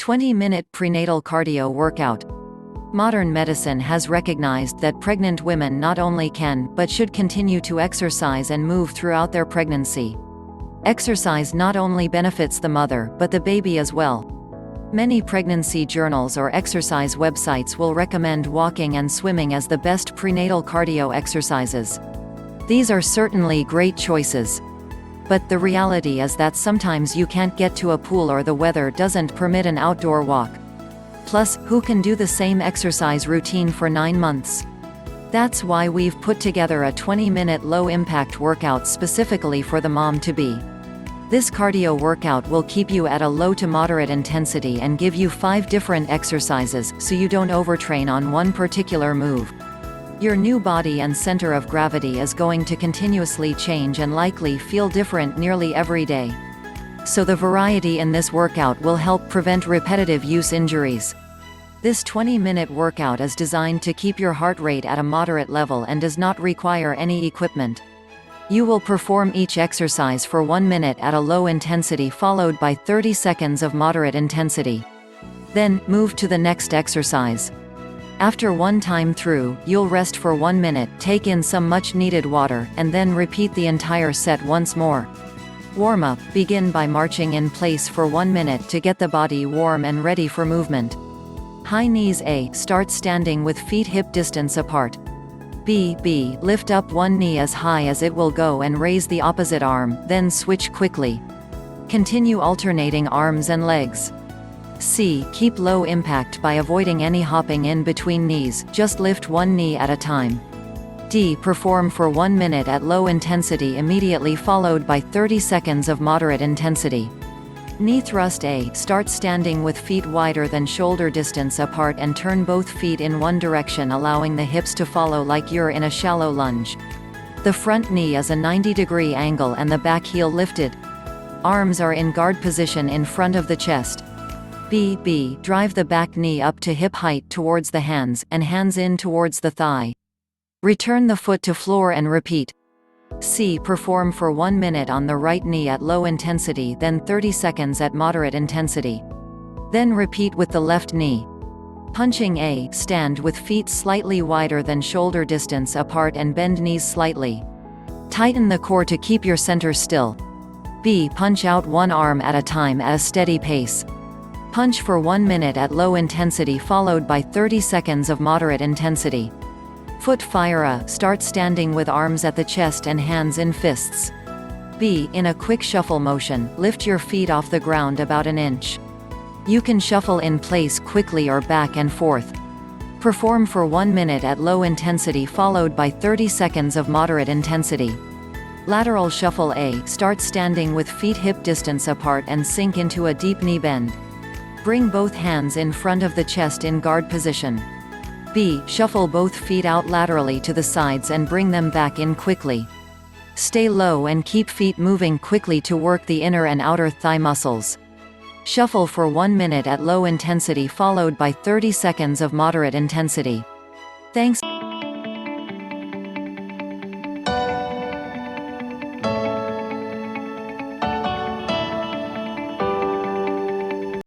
20-minute prenatal cardio workout. Modern medicine has recognized that pregnant women not only can, but should continue to exercise and move throughout their pregnancy. Exercise not only benefits the mother, but the baby as well. Many pregnancy journals or exercise websites will recommend walking and swimming as the best prenatal cardio exercises. These are certainly great choices. But the reality is that sometimes you can't get to a pool or the weather doesn't permit an outdoor walk. Plus, who can do the same exercise routine for 9 months? That's why we've put together a 20-minute low-impact workout specifically for the mom-to-be. This cardio workout will keep you at a low to moderate intensity and give you 5 different exercises, so you don't overtrain on one particular move. Your new body and center of gravity is going to continuously change and likely feel different nearly every day. So the variety in this workout will help prevent repetitive use injuries. This 20-minute workout is designed to keep your heart rate at a moderate level and does not require any equipment. You will perform each exercise for 1 minute at a low intensity followed by 30 seconds of moderate intensity. Then, move to the next exercise. After one time through, you'll rest for 1 minute, take in some much-needed water, and then repeat the entire set once more. Warm-up. Begin by marching in place for 1 minute to get the body warm and ready for movement. High knees. A. Start standing with feet hip distance apart. B. Lift up one knee as high as it will go and raise the opposite arm, then switch quickly. Continue alternating arms and legs. C. Keep low impact by avoiding any hopping in between knees, just lift one knee at a time. D. Perform for 1 minute at low intensity immediately followed by 30 seconds of moderate intensity. Knee thrust. A. Start standing with feet wider than shoulder distance apart and turn both feet in one direction, allowing the hips to follow like you're in a shallow lunge. The front knee is a 90-degree angle and the back heel lifted. Arms are in guard position in front of the chest. B. Drive the back knee up to hip height towards the hands, and hands in towards the thigh. Return the foot to floor and repeat. C. Perform for 1 minute on the right knee at low intensity, then 30 seconds at moderate intensity. Then repeat with the left knee. Punching. A. Stand with feet slightly wider than shoulder distance apart and bend knees slightly. Tighten the core to keep your center still. B. Punch out one arm at a time at a steady pace. Punch for 1 minute at low intensity followed by 30 seconds of moderate intensity. Foot fire. A. Start standing with arms at the chest and hands in fists. B. In a quick shuffle motion, lift your feet off the ground about an inch. You can shuffle in place quickly or back and forth. Perform for 1 minute at low intensity followed by 30 seconds of moderate intensity. Lateral shuffle. A. Start standing with feet hip distance apart and sink into a deep knee bend. Bring both hands in front of the chest in guard position. B. Shuffle both feet out laterally to the sides and bring them back in quickly. Stay low and keep feet moving quickly to work the inner and outer thigh muscles. Shuffle for 1 minute at low intensity followed by 30 seconds of moderate intensity. Thanks.